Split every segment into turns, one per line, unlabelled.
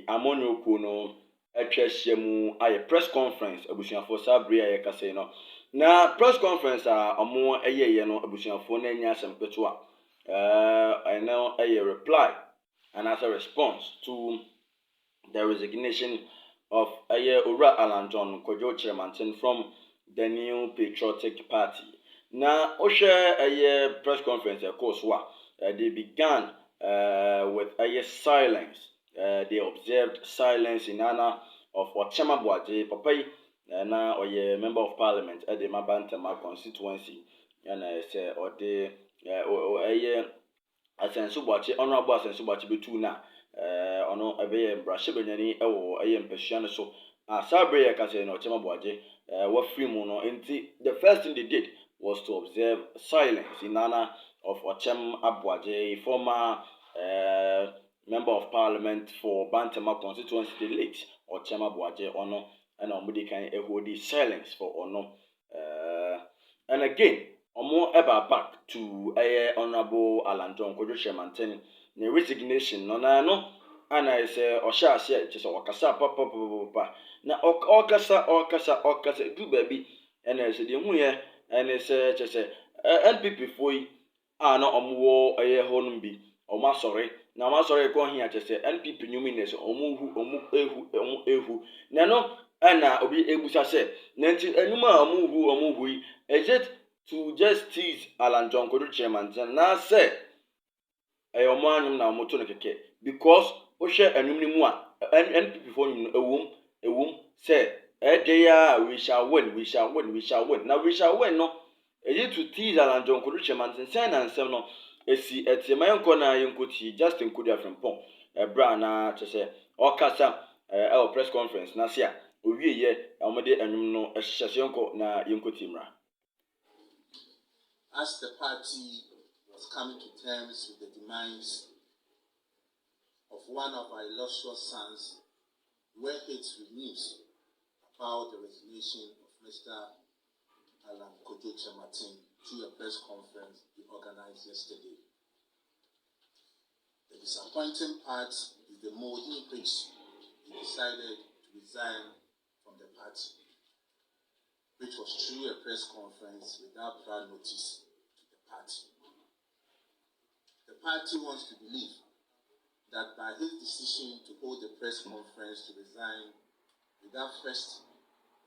amonyo kuno atwahyemu aye press conference abusuafo sabri aye kase no na press conference a omo eyeye no abusuafo na anya asempetwa I know a reply and as a response to the resignation of Ura Alan John Kojo Chairman from the New Patriotic Party. Now, Osha a press conference, of course, they began with a silence. They observed silence in honor of Ochema Boaje Papai, now a member of parliament at the Mabantama constituency, and I say, or the Asensu Boache, Honorable Asensu Boache Betuna. Ono abeye brashebenyani ewo empehua so asabre ya kase no chema boaje wa free mu no enti the first thing they did was to observe silence in honor of Ochem Abwaje, a former member of parliament for Bantama constituency, the late Ochem Abwaje ono and omudi kan ehodi silence for ono and again omo eba back to honorable Alan John Kojo Chairman the resignation no na no and I say osha ase just okasa papa na okasa do baby and I say the hu ye and I say just NPP foi na omwo honum bi omo asore na omo asore ko hia just NPP nyumines omo ehu na no na obi ebusa se na nti enuma omo hu is it to just tease Alan John Kojo Chairman na say omo anyum na omo to no keke because o hwe anyum ni mu a NPP for nyum ewum say ya we shall win now we shall win no is it to tease Alan John Kojo Chairman say na nsem no esi etiemayenko na yenkoti Justin Kudia from Pon bra na chese okasa press conference na sia owie ye omode anyum no ehyesenko na yenkoti mra.
As the party was coming to terms with the demise of one of our illustrious sons, where hits news about the resignation of Mr. Alan Kojo Chairman through a press conference we organized yesterday. The disappointing part is the mode in which he decided to resign from the party, which was through a press conference without prior notice to the party. The party wants to believe that by his decision to hold a press conference to resign without first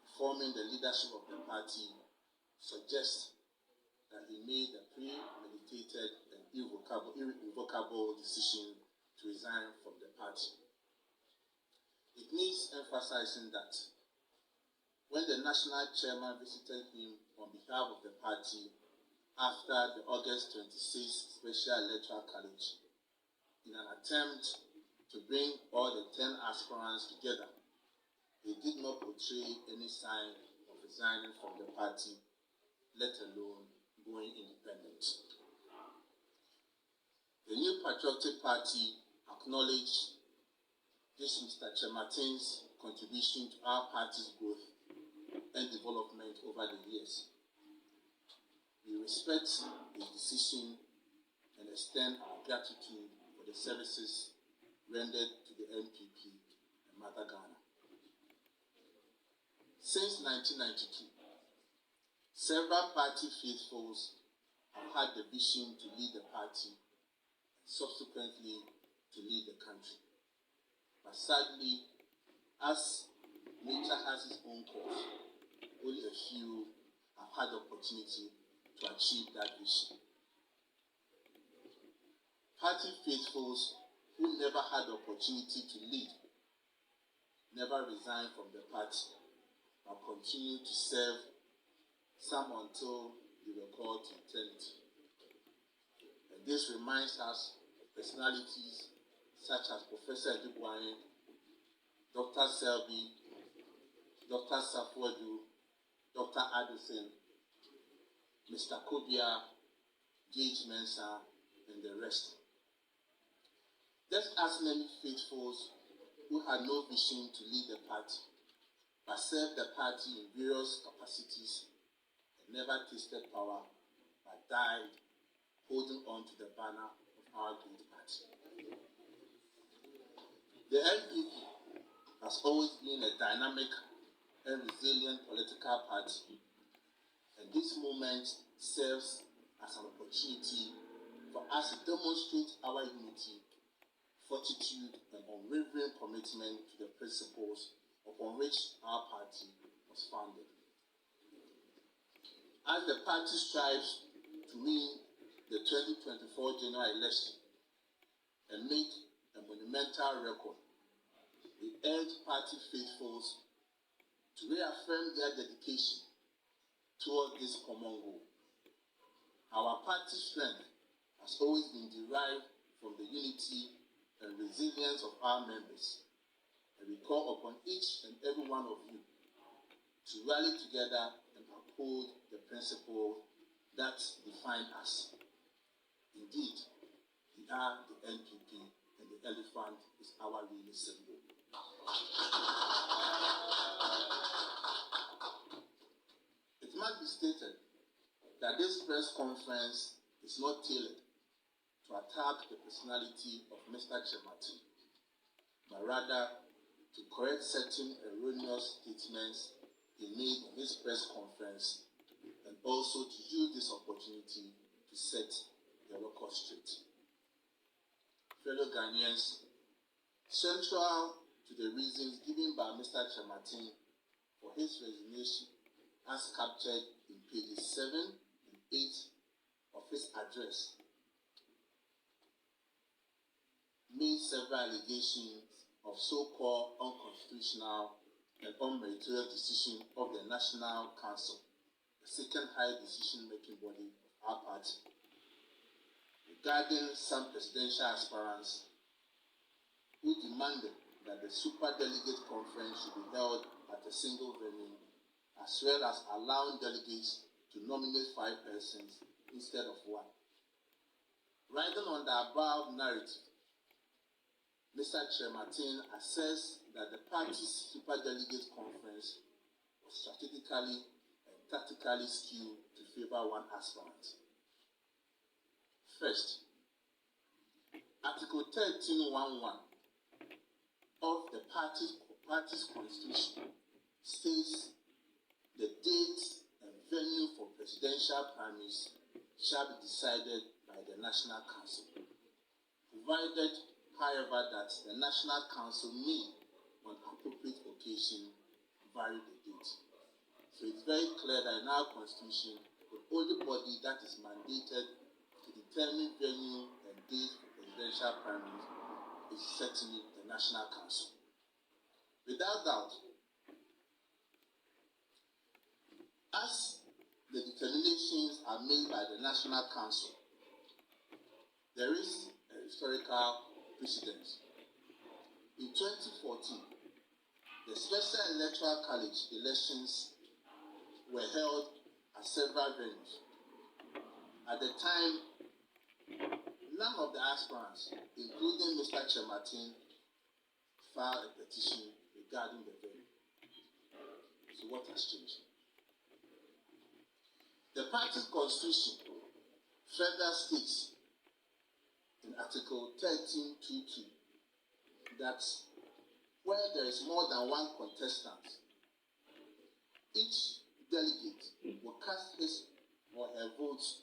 informing the leadership of the party suggests that he made a premeditated and irrevocable decision to resign from the party. It needs emphasizing that when the national chairman visited him on behalf of the party after the August 26th special electoral college, in an attempt to bring all the 10 aspirants together, he did not portray any sign of resigning from the party, let alone going independent. The New Patriotic Party acknowledged this Mr. Chairman's contribution to our party's growth and development over the years. We respect his decision and extend our gratitude for the services rendered to the NPP and Mother Ghana. Since 1992, several party faithfuls have had the vision to lead the party and subsequently to lead the country. But sadly, as nature has its own course, only a few have had the opportunity to achieve that vision. Party faithfuls who never had the opportunity to lead never resigned from the party, but continued to serve, some until they were called to eternity. And this reminds us of personalities such as Professor Edugwain, Dr. Selby, Dr. Safwadu, Dr. Addison, Mr. Kobia, Gage Mensah, and the rest. Just as many faithfuls who had no vision to lead the party, but served the party in various capacities and never tasted power, but died holding on to the banner of our great party. The NPP has always been a dynamic and resilient political party, and this moment serves as an opportunity for us to demonstrate our unity, fortitude, and unwavering commitment to the principles upon which our party was founded. As the party strives to win the 2024 general election and make a monumental record, we urge party faithfuls to reaffirm their dedication towards this common goal. Our party strength has always been derived from the unity and resilience of our members, and we call upon each and every one of you to rally together and uphold the principles that define us. Indeed, we are the NPP, and the elephant is our real symbol. It must be stated that this press conference is not tailored to attack the personality of Mr. Chemati, but rather to correct certain erroneous statements he made in his press conference, and also to use this opportunity to set the record straight. Fellow Ghanaians, central to the reasons given by Mr. Chemati for his resignation, as captured in pages 7 and 8 of his address, made several allegations of so-called unconstitutional and unmeritorious decision of the National Council, the second high decision-making body of our party, regarding some presidential aspirants who demanded that the Super Delegate Conference should be held at a single venue, as well as allowing delegates to nominate 5 persons instead of 1. Riding on the above narrative, Mr. Chemati assessed that the party's Super Delegate Conference was strategically and tactically skewed to favor one aspirant. First, Article 13.1.1 of the party's constitution states the date and venue for presidential primaries shall be decided by the National Council, provided, however, that the National Council may, on appropriate occasion, vary the date. So it's very clear that in our constitution, the only body that is mandated to determine venue and date for presidential primaries is certainly the National Council. Without doubt, as the determinations are made by the National Council, there is a historical precedent. In 2014, the Special Electoral College elections were held at several venues. At the time, none of the aspirants, including Mr. Chemati, filed a petition regarding the venue. So what has changed? The party's constitution further states in Article 13.2.2 that where there is more than one contestant, each delegate will cast his or her votes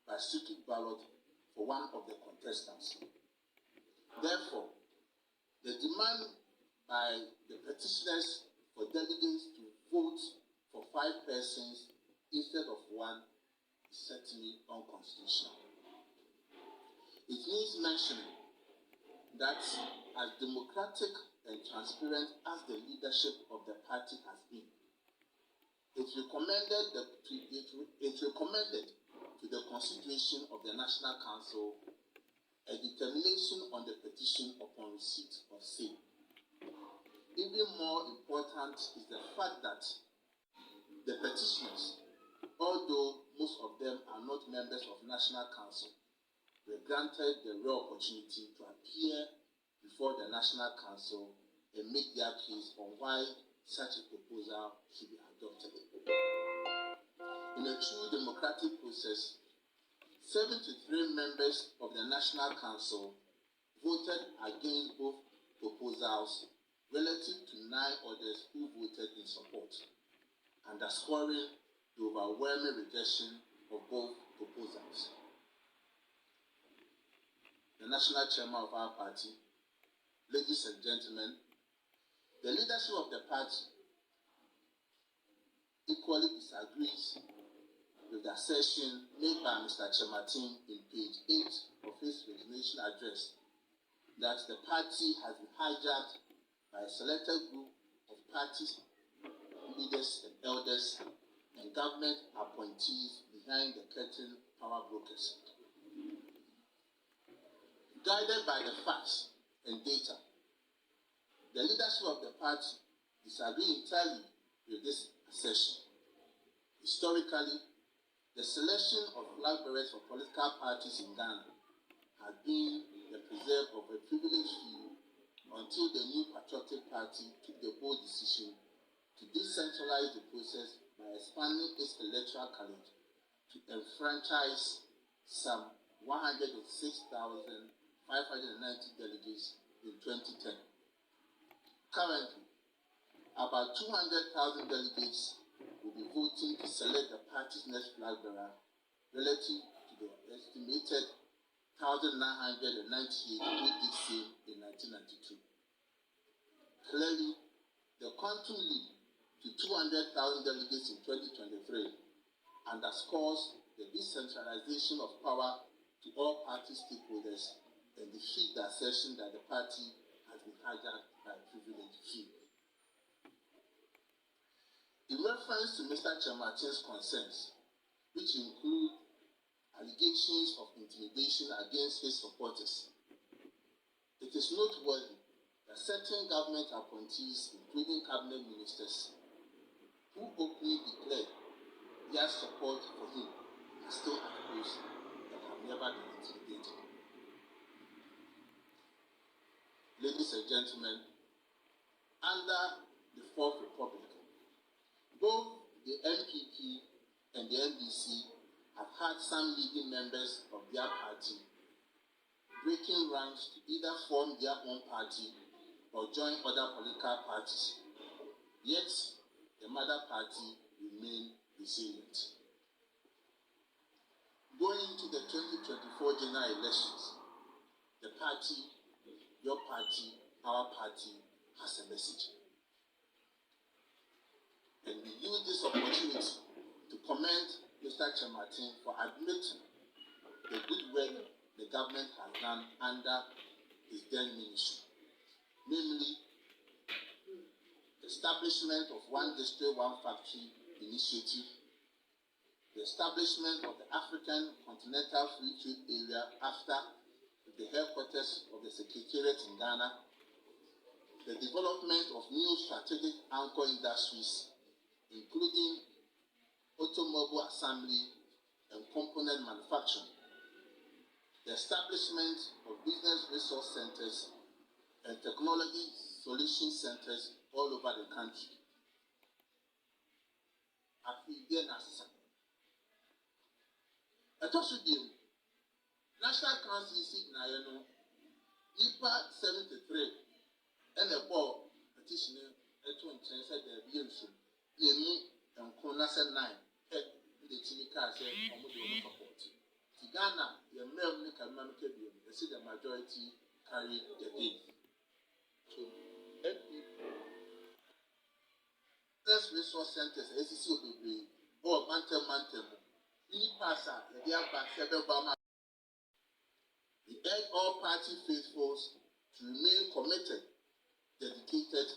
by secret ballot for one of the contestants. Therefore, the demand by the petitioners for delegates to vote for 5 persons instead of 1 is certainly unconstitutional. It needs mentioning that as democratic and transparent as the leadership of the party has been, it recommended to the consideration of the National Council a determination on the petition upon receipt of same. Even more important is the fact that the petitioners, although most of them are not members of National Council, were granted the rare opportunity to appear before the National Council and make their case on why such a proposal should be adopted. In a true democratic process, 73 members of the National Council voted against both proposals relative to 9 others who voted in support, underscoring the overwhelming rejection of both proposals. The national chairman of our party, ladies and gentlemen, the leadership of the party equally disagrees with the assertion made by Mr. Chematin in page 8 of his resignation address that the party has been hijacked by a selected group of party leaders and elders and government appointees behind the curtain power brokers. Guided by the facts and data, the leadership of the party disagree entirely with this assertion. Historically, the selection of flag bearers for political parties in Ghana has been the preserve of a privileged few until the new patriotic party took the bold decision to decentralize the process by expanding its electoral college to enfranchise some 106,590 delegates in 2010. Currently, about 200,000 delegates will be voting to select the party's next flag bearer relative to the estimated 1,998 who did same in 1992. Clearly, the quantum leap to 200,000 delegates in 2023 underscores the decentralization of power to all party stakeholders and defeats the assertion that the party has been hijacked by a privileged few. In reference to Mr. Chematin's concerns, which include allegations of intimidation against his supporters, it is noteworthy that certain government appointees, including cabinet ministers, who openly declared their support for him, are still accused and have never been intimidated. Ladies and gentlemen, under the Fourth Republic, both the NPP and the NDC have had some leading members of their party breaking ranks to either form their own party or join other political parties. Yet, the mother party remained resilient. Going into the 2024 general elections, the party, your party, our party, has a message. And we use this opportunity to commend Mr. Chematin for admitting the good work the government has done under his then ministry, namely the establishment of One District, One Factory initiative, the establishment of the African Continental Free Trade Area after the headquarters of the Secretariat in Ghana, the development of new strategic anchor industries, including automobile assembly and component manufacturing, the establishment of business resource centers and technology solution centers all over the country. National Council seat na yeno nipa 73 and a ball petition to nkyɛn sɛ there be nso na emu nko na sɛ 9 head the team car sɛ ɔmo de ɔmo support. Ti Ghana yɛ mmerɛ mu ne kamama meka bi ɔmo ɛsi the majority carry the day. So business resource centers ɛsisi obebree ɔwɔ mantam nipa sa yɛde aba sɛ ɛbɛba ma. We urge all party faithfuls to remain committed, dedicated,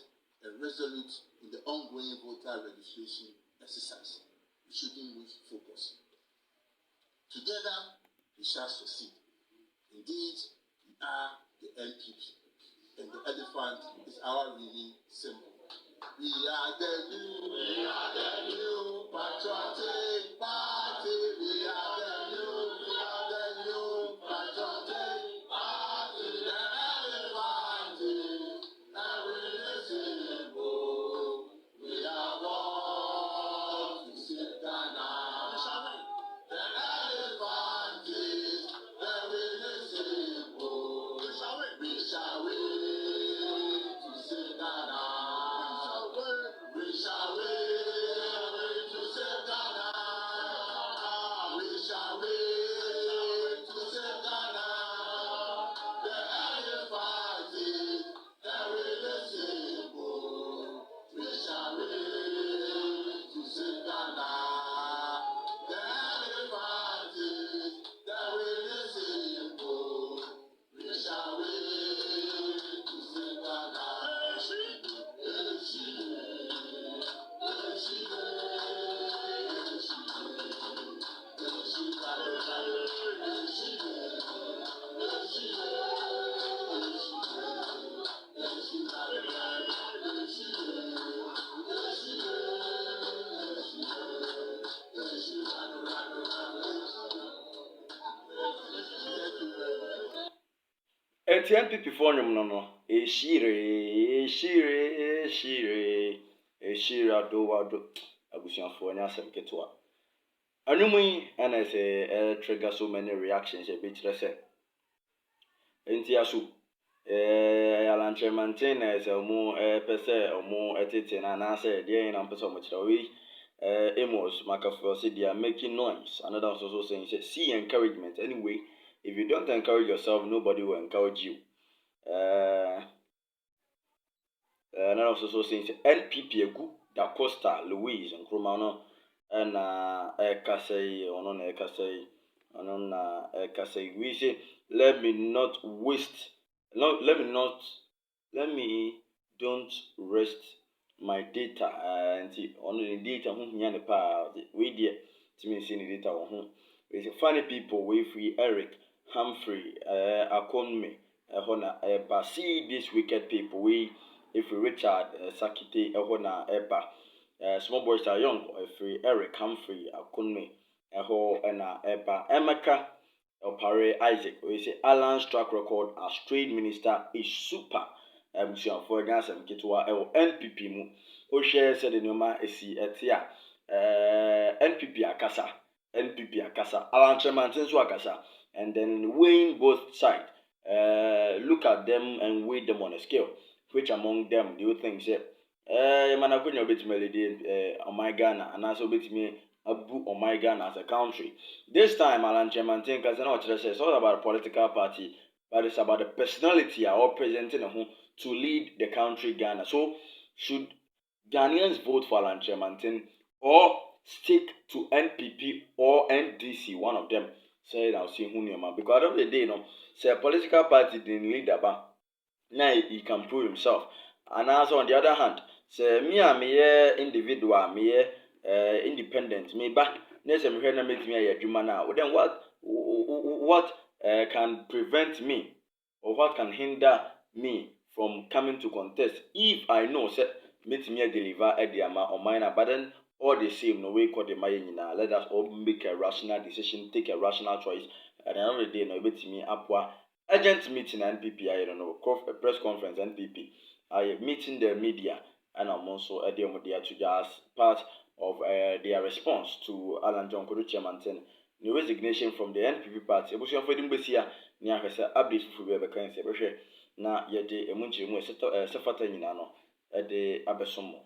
and resolute in the ongoing voter registration exercise. We shouldn't lose focus. Together, we shall succeed. Indeed, we are the NPP, and the elephant is our winning symbol. We are the new patriotic party. We are the new patriotic party. The elephant is a winning symbol. We are one to save Ghana. The elephant is a winning symbol. We shall win.
enti NPP for nwom no eshire do wado abusuafo nya asem ketwa anwum yi ana say trigger so many reactions e be kire say enti aso Alanche maintain as a more pese or more etete na say dey na pese mo kire we Amos Macafo said they are making noise. Another also saying see encouragement anyway. If you don't encourage yourself, nobody will encourage you. Another also saying NPP egu da Costa Louise and Kromano and Ekasei onon Ekasei onon Ekasei we say let me don't rest my data and on the data the power we dear to me seeing the data on it's funny people we free Eric Humphrey Akonme Hona Eba see these wicked people we if we Richard Sakite Hona Eba small boys are young if we Eric Humphrey Akonme Eba Emeka Opare Isaac we say Alan's track record as trade minister is super for gas and kitwa NPP mu o share said the noma esi etia NPP akasa Alan Tremantin so akasa and then weighing both sides look at them and weigh them on a scale which among them do you think say man akunya bit melody on my Ghana and also bit me abu on my Ghana as a country this time Alan Tremantin cuz now it's all about a political party but it's about the personality or presenting to lead the country Ghana. So, should Ghanaians vote for Alan Tremantin or stick to NPP or NDC, one of them? Say, I'll see who man. Because at the end of the day, say a political party didn't lead about. Now he can prove himself. And also on the other hand, say me I'm a individual, me independent, me back. Next time you make me a human now. Then what can prevent me or what can hinder me from coming to contest if I know say meet me deliver at the amount of mine, but then all the same no way call the now. Let us all make a rational decision, take a rational choice. At the end of the day, no bet me up urgent meeting NPP. I don't know, a press conference NPP. I meeting the media and I'm also at the media to just part of their response to Alan John Kodu Chairmanton. The resignation from the NPP party. Ebusuafo for the Besia, near her updates for the vacancy. Na yɛde emunkyeremu sefata nyina no ɛde abesomo